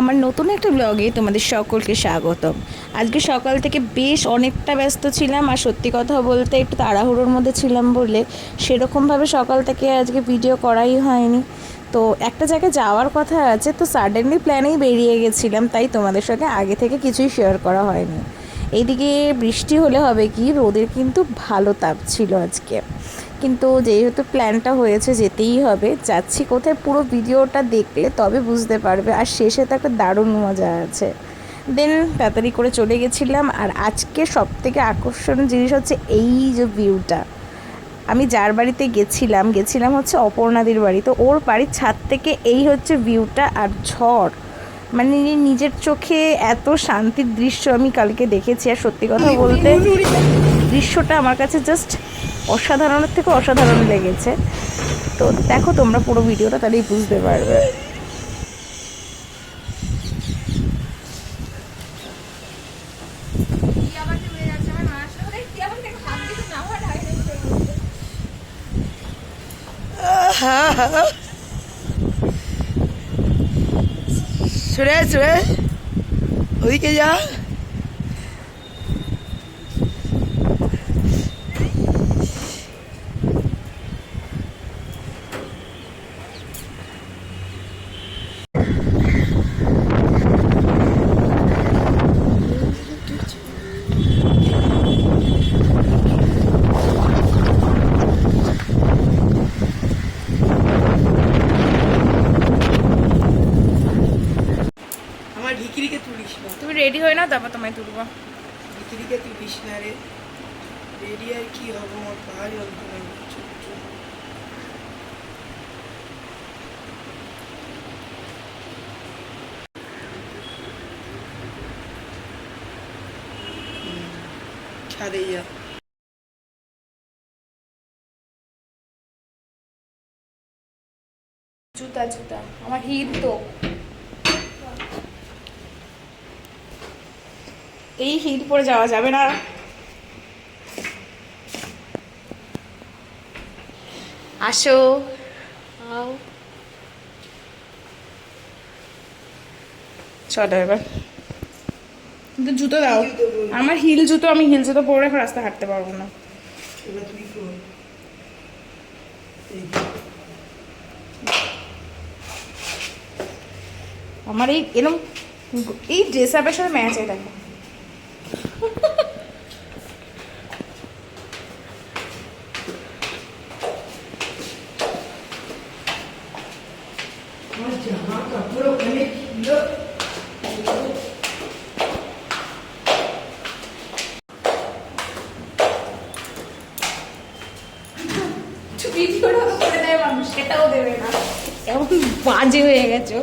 আমার নতুন একটা ব্লগে তোমাদের সকলকে স্বাগতম। আজকে সকাল থেকে বেশ অনেকটা ব্যস্ত ছিলাম, আর সত্যি কথা বলতে একটু তাড়াহুড়োর মধ্যে ছিলাম বলে সেরকমভাবে সকাল থেকে আজকে ভিডিও করাই হয়নি। তো একটা জায়গায় যাওয়ার কথা আছে, তো সাডেনলি প্ল্যানেই বেরিয়ে গেছিলাম, তাই তোমাদের সঙ্গে আগে থেকে কিছুই শেয়ার করা হয়নি। এইদিকে বৃষ্টি হলে হবে কি, রোদের কিন্তু ভালো তাপ ছিল আজকে, কিন্তু যেহেতু প্ল্যানটা হয়েছে যেতেই হবে। যাচ্ছি কোথায় পুরো ভিডিওটা দেখলে তবে বুঝতে পারবে, আর শেষে তো একটা দারুণ মজা আছে। দেন তাড়াতাড়ি করে চলে গেছিলাম। আর আজকে সবথেকে আকর্ষণীয় জিনিস হচ্ছে এই যে ভিউটা। আমি যার বাড়িতে গেছিলাম হচ্ছে অপর্ণাদির বাড়ি, তো ওর বাড়ির ছাদ থেকে এই হচ্ছে ভিউটা, আর ঝড় মানে নিজের চোখে এত শান্তির দৃশ্য আমি কালকে দেখেছি। আর সত্যি কথা বলতে দৃশ্যটা আমার কাছে জাস্ট অসাধারণের থেকে অসাধারণ লেগেছে। তো দেখো তোমরা পুরো ভিডিওটা, তাহলেই বুঝতে পারবে। সুরেশ সুরেশ ওদিকে যা। আমার ভিকিরিকে তুলিস না, তুমি রেডি হয়ে নাও, তারপর তোমায় তুলবো। ভিকিরিকে তুলিস না রে। রেডি আর কি হবো, আমার পাহাড় যন্ত্রণা করছে। ছাদে যা। জুতা জুতা আমার হিল তো, এই হিল পরে যাওয়া যাবে না। আসো চলো এবার, কিন্তু জুতো দাও। আমার হিল জুতো, আমি হিল জুতো পরে এখন রাস্তা হাঁটতে পারবো না। এবার তুই কর। এই আমার এই এরকম এই ড্রেস আপের সাথে ম্যাচ হয়, দেখো। আমার জামা কাপড় ওখানে ছিল। ভিডিওটা করে দেয় মানুষ, সেটাও দেবে না, এমন বাজে হয়ে গেছো।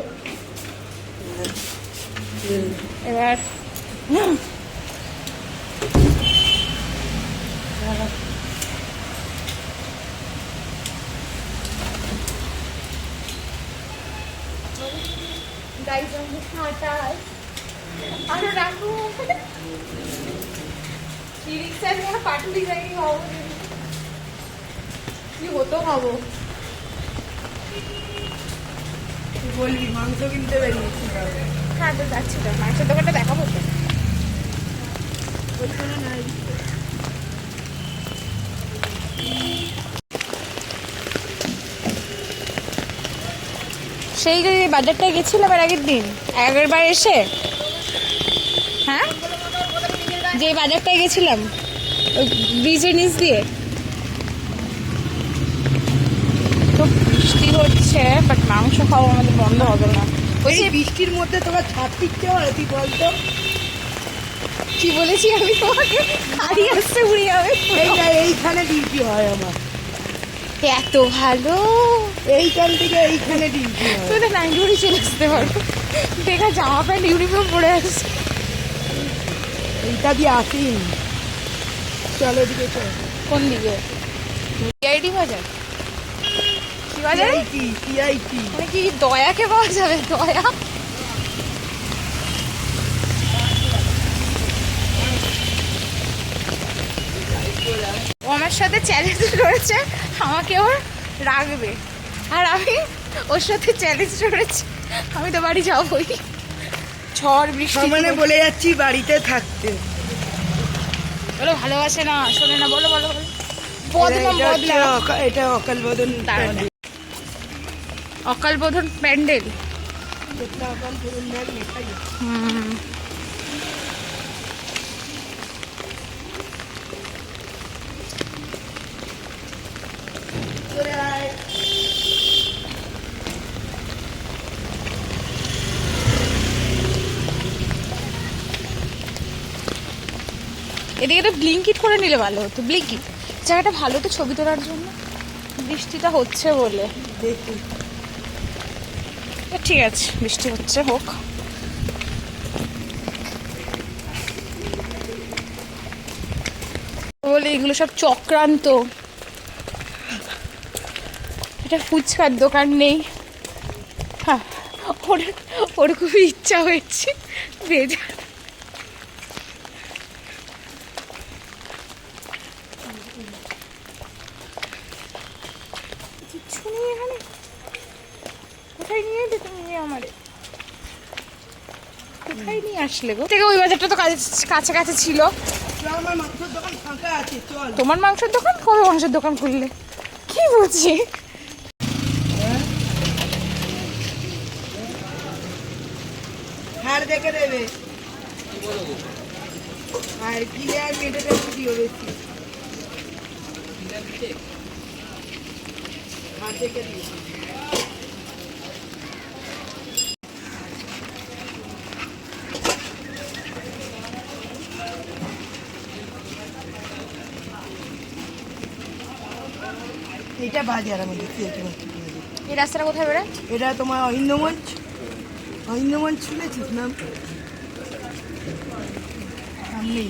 এবার আরো রাখো পাটুলি যাই খাবো, কি হতো খাবো। বলবি মাংস কিনতে বেরিয়েছি। হ্যাঁ তো যাচ্ছি, তো মাংসের দোকানটা দেখাবো তো। ওইখানে নাই। সেই যে বাজারটায় গেছিলাম এর আগের দিন, আগের বার এসে, হ্যাঁ যে বাজারটায় গেছিলাম ওই ব্রিজের নিচ দিয়ে, তো বৃষ্টি হচ্ছে, বাট মাংস খাওয়া আমাদের বন্ধ হবে না। ওই বৃষ্টির মধ্যে তোমার ছাদ টিকতে পারে তুই বলতো? কি বলেছি আমি তোমাকে, হারিয়ে আসছে উড়ে যাবে। এইটা এইখানে ডিউটি হয় আমার, এত ভালো, এইখান থেকে এইখানে ডিউটি হয়। তুই তো নাইট ডিউটি চলে আসতে পারো, দেখা জামা প্যান্ট ইউনিফর্ম পরে আসছে। এইটা দিয়ে আসিন। চলো এদিকে চল। কোন দিকে? সিআইডি বাজার, কি বাজার? সিআইটি মানে কি দয়াকে পাওয়া যাবে? দয়া ও আমার সাথে চ্যালেঞ্জ করেছে আমাকে ওর রাখবে, আর আমি ওর সাথে চ্যালেঞ্জ করেছি আমি তো বাড়ি যাবোই। ঝড় বৃষ্টি মানে বলে যাচ্ছি বাড়িতে থাকতে। বলো ভালোবাসে না, শোনে না, বলো বলো বলো। বদনাম বদনাম। এটা অকাল বোধন প্যান্ডেল। অকাল বোধন প্যান্ডেল। অকাল বোধন লেখাই আছে। এদিকে তো ব্লিঙ্কিট করে নিলে ভালো হতো। ব্লিঙ্কিট জায়গাটা ভালো তো ছবি তোলার জন্য, বৃষ্টিটা হচ্ছে বলে। দেখুন ঠিক আছে, বৃষ্টি হচ্ছে, হোক। বলে এগুলো সব চক্রান্ত। এটা ফুচকার দোকান নেই। হ্যাঁ, ওর খুবই ইচ্ছা হয়েছে ভেজা। কিছু নেই এখানে। কোথায় নিয়ে এলে তুমি আমারে? কোথায় নিয়ে আসলে গো? থেকে ওই বাজারটা তো কাছাকাছি ছিল। আমার মাংসের দোকান ফাঁকা আছে, চল। তোমার মাংসের দোকান? কবে মাংসের দোকান খুললে? কি বুঝি? হাড় দেখে দেবে আর কিনে আর মেটেটা দিও বেশি। হাড় দেখে দিও। এটা বাজার আমি দেখছি এখানে। এই রাস্তাটা কোথায় বেরোয়? এটা তোমার অহিন্দমঞ্চ। অহিন্দমঞ্চ শুনেছিস নাম? সামনেই।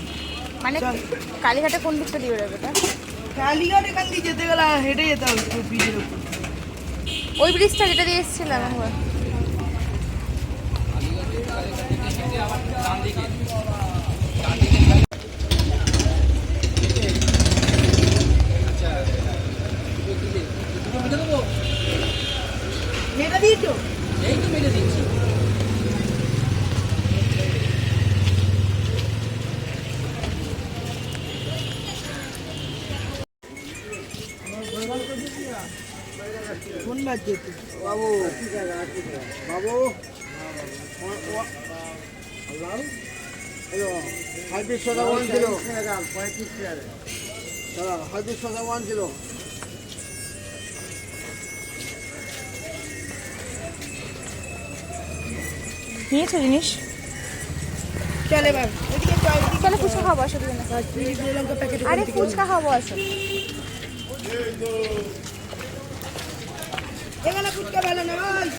মানে চল। কালীঘাটে কোন দিকটা দিয়ে বেরোবে? কালীঘাট এখান দিয়ে যেতে গেলে হেঁটে যেতে হবে ব্রিজের উপর। ওই ব্রিজটা যেটা দিয়ে এসেছিলাম আমরা। মেয়েটা দিয়েছো? এই তো মেরে দিচ্ছি। ফোন বাজছে তো। বাবু বাবু হাইব্রিড সোডা 1 কিলো, 35 টাকা দাদা। Hybrid soda 1 kilo. নিয়েছো জিনিস? চল এবার ওইদিকে চল। চলো ফুচকা খাবো, অসুবিধা নেই। লঙ্কা প্যাকেট। আরে ফুচকা খাবো, আসো। এখানে ফুচকা ভালো না ভাই।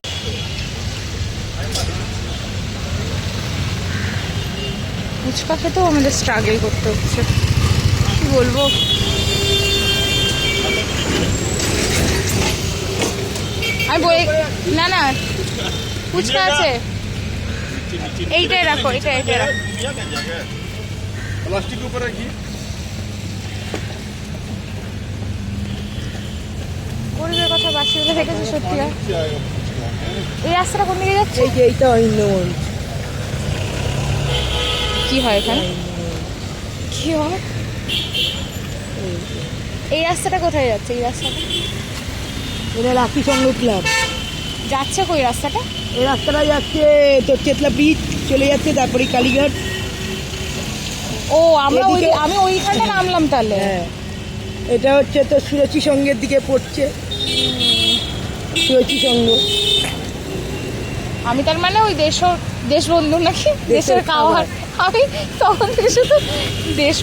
ফুচকা খেতেও আমাদের স্ট্রাগল করতে হচ্ছে, কি বলবো। আমি বলি না না, ফুচকা আছে, এইটাই রাখো, এইটাই রাখো। प्लास्टिक के ऊपर रखिए। গরিবের কথা বাসি হলে দেখেছি সত্যি। এই রাস্তাটা কোন দিকে যাচ্ছে? এই যে এইটা অহিন্দমঞ্চ। কি হয় এখানে? কি হয়? এই রাস্তাটা কোথায় যাচ্ছে? এই রাস্তাটা এটা রাখি সংঘ ক্লাব। যাচ্ছে কই রাস্তাটা? এই রাস্তাটা যাচ্ছে তোর চেতলা ব্রিজ চলে যাচ্ছে, তারপরে কালীঘাট। ও আমরা এদিকে- আমি ওইখানে নামলাম তাহলে। হ্যাঁ, এটা হচ্ছে তোর সুরচি সংঘের দিকে পড়ছে। সুরচি সংঘ। আমি তার মানে ওই দেশবন্ধু নাকি দেশের দেশের খাবার। আমি তখন থেকে শুধু দেশ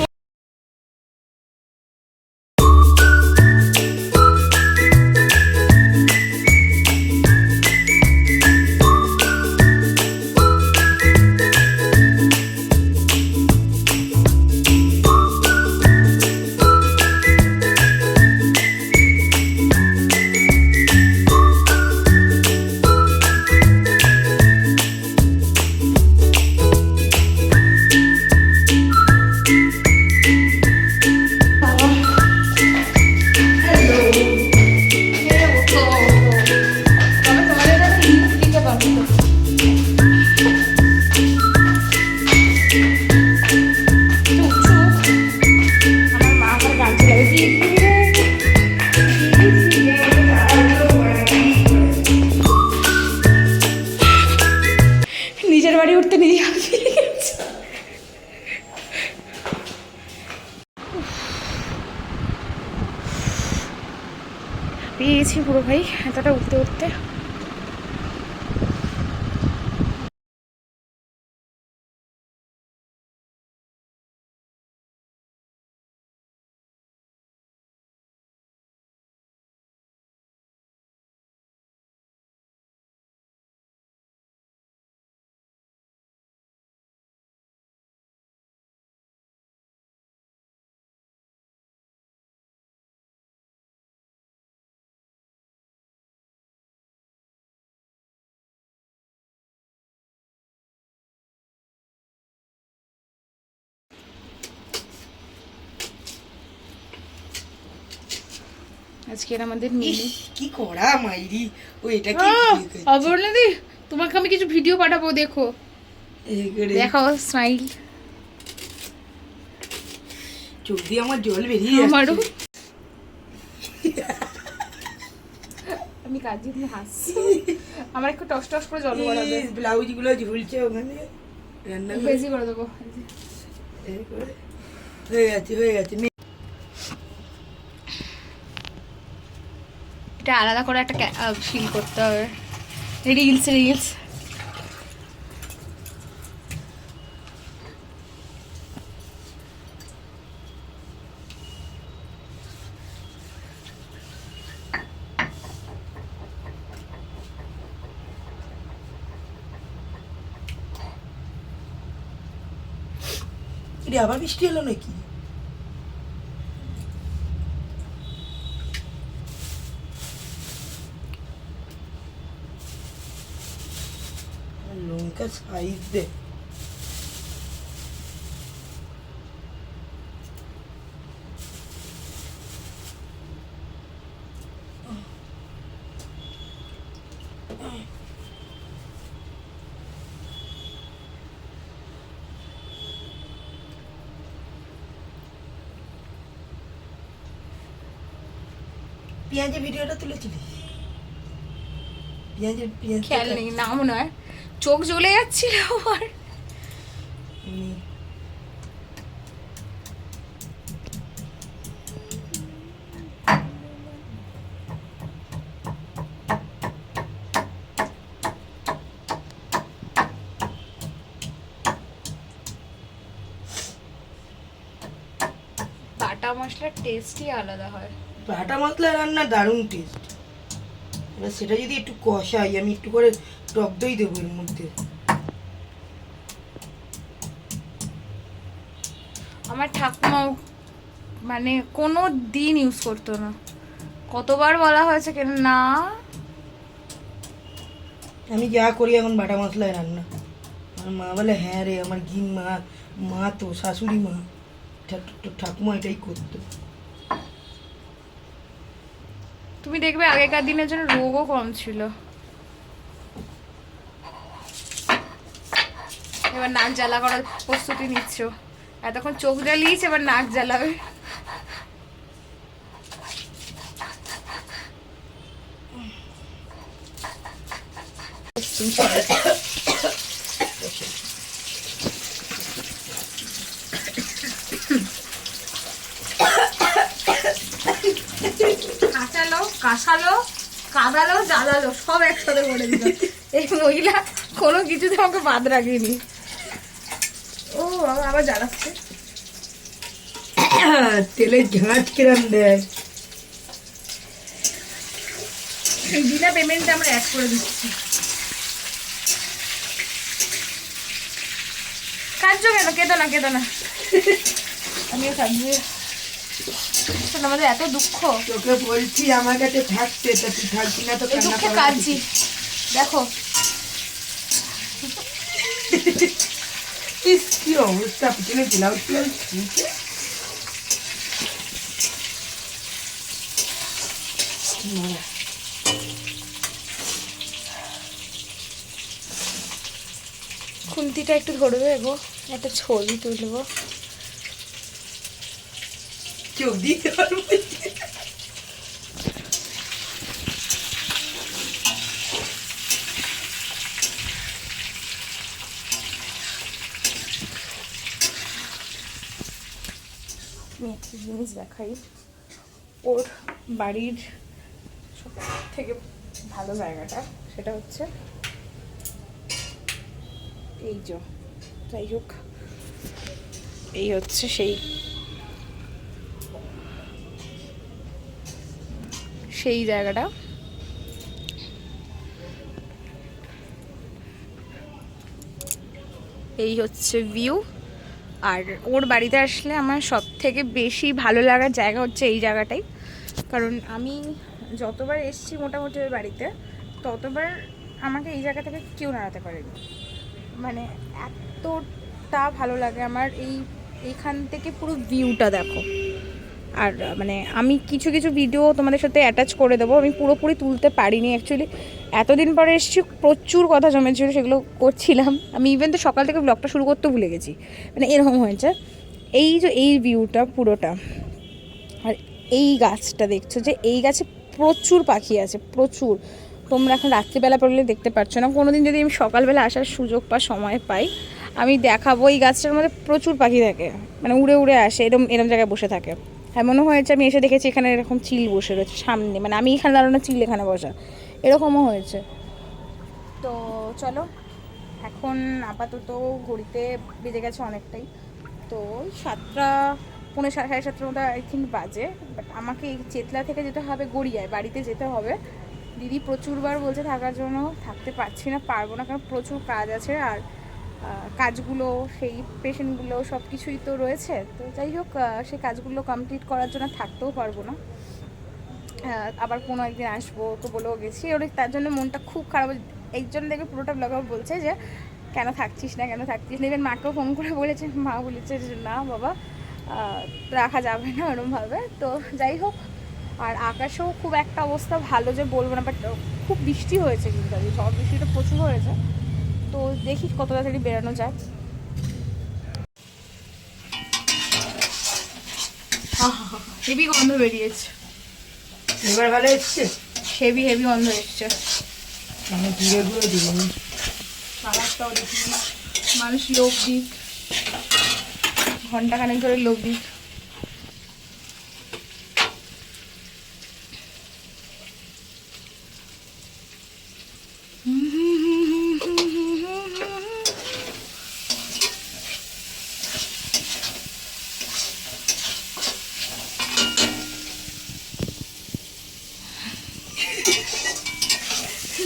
বাড়ি উঠতে নিজে পেয়েছি পুরো ভাই এতটা উঠতে উঠতে। আজকের আমাদের মেনু কি করা মাইরি, ও এটা কি অবর্ণাদি, তোমাকে আমি কিছু ভিডিও পাঠাবো, দেখো দেখাও স্মাইল। চোখ দিয়ে আমার জল বেরিয়ে আমারও। যাচ্ছে। আমি কাজে দিয়ে হাসছি, আমার একটু টস টস করে জল গড়াবে। ব্লাউজ গুলো ঝুলছে ওখানে, রান্না করে বেশি করে দেবো। এই করে। হয়ে গেছে হয়ে গেছে। এটা আলাদা করে একটা ফিল করতে হবে। রিলস রিলস এটা আবার বৃষ্টি এলো নাকি? লঙ্কা সাইজ দে। পেঁয়াজের ভিডিওটা তুলেছিলিস? পেঁয়াজের পেঁয়াজ খেয়াল নেই, না মনে হয় চোখ জ্বলে যাচ্ছিল আমার। বাটা মশলার টেস্টই আলাদা হয়। বাটা মশলা রান্না দারুণ টেস্ট। এবার সেটা যদি একটু কষাই, আমি একটু করে টক দই দেবো এর মধ্যে। আমার ঠাকুমাও মানে কোনো দিন ইউজ করতো না, কতবার বলা হয়েছে কেন না। আমি যা করি এখন বাটা মশলায় রান্না। আমার মা বলে হ্যাঁ রে, আমার গিন মা, মা তো শাশুড়ি মা, ঠাকুমা এটাই করতো। তুমি দেখবে আগেকার দিনের জন্য রোগও কম ছিল। এবার নাক জ্বালা করার প্রস্তুতি নিচ্ছ, এতক্ষণ চোখ জ্বালিয়েছে, এবার নাক জ্বালাবে। কাঁসালো, কাদালো, জ্বালালো, সব একসাথে করে দিল। এই মহিলা কোনো কিছুতে আমাকে বাদ রাখেনি। ও আবার জ্বালাচ্ছে। তেলের ঝাঁঝ কিরম দেয়। বিনা পেমেন্টে আমরা অ্যাড করে দিচ্ছি। কাঁদছো কেন? কেঁদো না, কেঁদো না, আমিও কাঁদছি। আমাদের এত দুঃখ, তোকে বলছি আমার কাছে থাকতে, তা তুই থাকবি না তো এই দুঃখে কাঁদছি। দেখো কি অবস্থা, পিছনে ব্লাউজ ব্লাউজ খুলছে। খুন্তিটা একটু ধরবে গো, একটা ছবি তুলবো। চোখ দিতে পারবো। আমি একটা জিনিস দেখাই, ওর বাড়ির সব থেকে ভালো জায়গাটা সেটা হচ্ছে এই যে, যাই হোক এই হচ্ছে সেই জায়গাটা। এই হচ্ছে ভিউ। আর ওর বাড়িতে আসলে আমার সব থেকে বেশি ভালো লাগার জায়গা হচ্ছে এই জায়গাটাই, কারণ আমি যতবার এসেছি মোটামুটি ওর বাড়িতে ততবার আমাকে এই জায়গা থেকে কেউ নাড়াতে পারেনি। মানে এতটা ভালো লাগে আমার এইখান থেকে পুরো ভিউটা দেখো। আর মানে আমি কিছু কিছু ভিডিও তোমাদের সাথে অ্যাটাচ করে দেবো, আমি পুরোপুরি তুলতে পারিনি অ্যাকচুয়ালি, এতদিন পরে এসেছি, প্রচুর কথা জমেছিল, সেগুলো করছিলাম আমি। ইভেন তো সকাল থেকে ব্লগটা শুরু করতে ভুলে গেছি, মানে এরকম হয়েছে। এই যে এই ভিউটা পুরোটা, আর এই গাছটা দেখছো যে এই গাছে প্রচুর পাখি আছে, প্রচুর। তোমরা এখন রাত্রিবেলা পড়লে দেখতে পাচ্ছ না, কোনো দিন যদি আমি সকালবেলা আসার সুযোগ বা সময় পাই আমি দেখাবো। এই গাছটার মধ্যে প্রচুর পাখি থাকে, মানে উড়ে উড়ে আসে, এরম এরম জায়গায় বসে থাকে। এমনও হয়েছে আমি এসে দেখেছি এখানে এরকম চিল বসে রয়েছে সামনে, মানে আমি এখানে দাঁড়ানো, চিল এখানে বসা, এরকমও হয়েছে। তো চলো এখন আপাতত ঘড়িতে বেজে গেছে অনেকটাই, তো 7টা, 6:30 মতো আই থিঙ্ক বাজে। বাট আমাকে এই চেতলা থেকে যেতে হবে গড়িয়ায়, বাড়িতে যেতে হবে। দিদি প্রচুরবার বলছে থাকার জন্য, থাকতে পারছি না, পারবো না, কারণ প্রচুর কাজ আছে। আর কাজগুলো, সেই পেশেন্টগুলো সব কিছুই তো রয়েছে। তো যাই হোক, সেই কাজগুলো কমপ্লিট করার জন্য থাকতেও পারবো না। আবার কোনো একদিন আসবো তো বলেও গেছি, ওর তার জন্য মনটা খুব খারাপ। এই জন্য দেখবে পুরোটা ব্লগার বলছে যে কেন থাকছিস না, কেন থাকছিস না। ইভেন মাকেও ফোন করে বলেছে, মা বলেছে যে না বাবা রাখা যাবে না ওরমভাবে। তো যাই হোক, আর আকাশেও খুব একটা অবস্থা ভালো যে বলবো না, বাট খুব বৃষ্টি হয়েছে, কিন্তু ঝড় বৃষ্টিটা প্রচুর হয়েছে। তো দেখি কত তাড়াতাড়ি বেরানো যায়। হেভি গন্ধ বেরিয়েছে, এবার ভালো এসছে, হেভি হেভি গন্ধ এসছে। আমি ধীরে ঘুরে দিলাম খাবারটাও দেখি, মানুষ লোক দিক, ঘন্টাখানেক ধরে লোক দিক।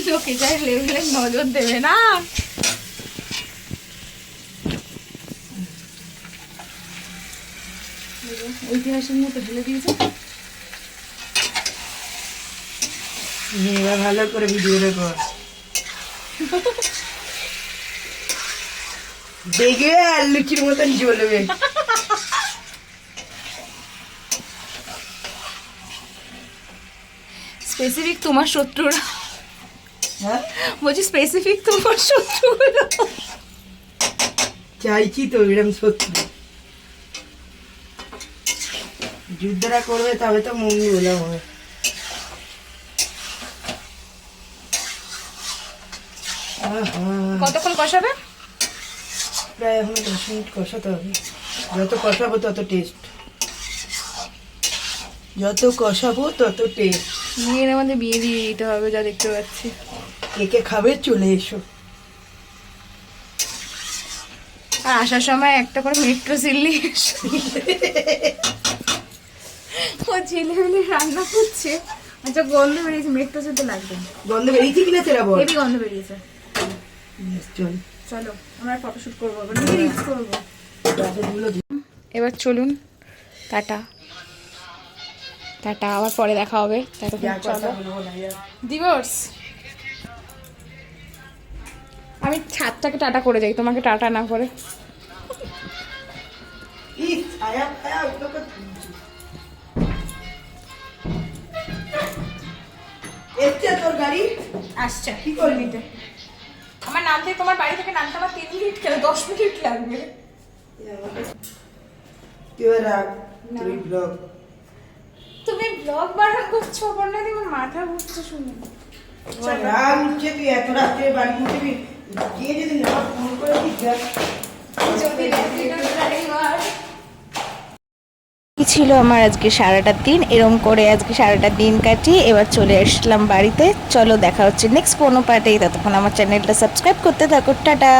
লোকে যায় লেভেলে নজর দেবে না। ঐতিহাসিক মতো ঢেলে দিয়েছে। এবার ভালো করে ভিডিওটা কর, দেখবে আর লুচির মতন জ্বলবে। স্পেসিফিক তোমার শত্রুরা, হ্যাঁ বলছি স্পেসিফিক তোমার শত্রুগুলো। চাইছি তো এরকম সত্যি, যুদ্ধটা করবে তবে তো মঙ্গল হবে। কতক্ষণ কষাবে? প্রায় এখন 10 মিনিট কষাতে হবে, যত কষাবো তত টেস্ট, যত কষাবো তত টেস্ট। মেয়ের আমাদের বিয়ে দিয়ে দিতে হবে, যা দেখতে পাচ্ছি। একে খাবে চলে এসো। আর আসার সময় একটা করে মেট্রো চিল্লি, ও ছেলেমেলে রান্না করছে। আচ্ছা গন্ধ বেরিয়েছে, মেট্রো যেতে লাগবে। গন্ধ বেরিয়েছে কিনা সেটা বল। হেভি গন্ধ বেরিয়েছে। চল চলো আমরা ফটোশুট করবো, আবার রিলস করবো। গাছগুলো এবার চলুন, টাটা টাটা, আবার পরে দেখা হবে। ডিভোর্স। আমি ছাদটাকে টাটা করে যাই, তোমাকে টাটা না করে। তোর গাড়ি আসছে, কি করবি? আমার নামতে, তোমার বাড়ি থেকে নামতে আমার 3 মিনিট কেন, 10 মিনিট লাগবে। তুমি ব্লগ বানান করছো, বললে আমার মাথা ঘুরছে শুনে। তুই এত রাত্রে বাড়ি উঠবি, গিয়ে যদি না ফোন করে ছিল আমার আজকে সারাটা দিন। এরম করে আজকে সারাটা দিন কাটিয়ে এবার চলে আসলাম বাড়িতে। চলো দেখা হচ্ছে নেক্সট কোনো পার্টেই, ততক্ষণ আমার চ্যানেলটা সাবস্ক্রাইব করতে থাকো। টাটা।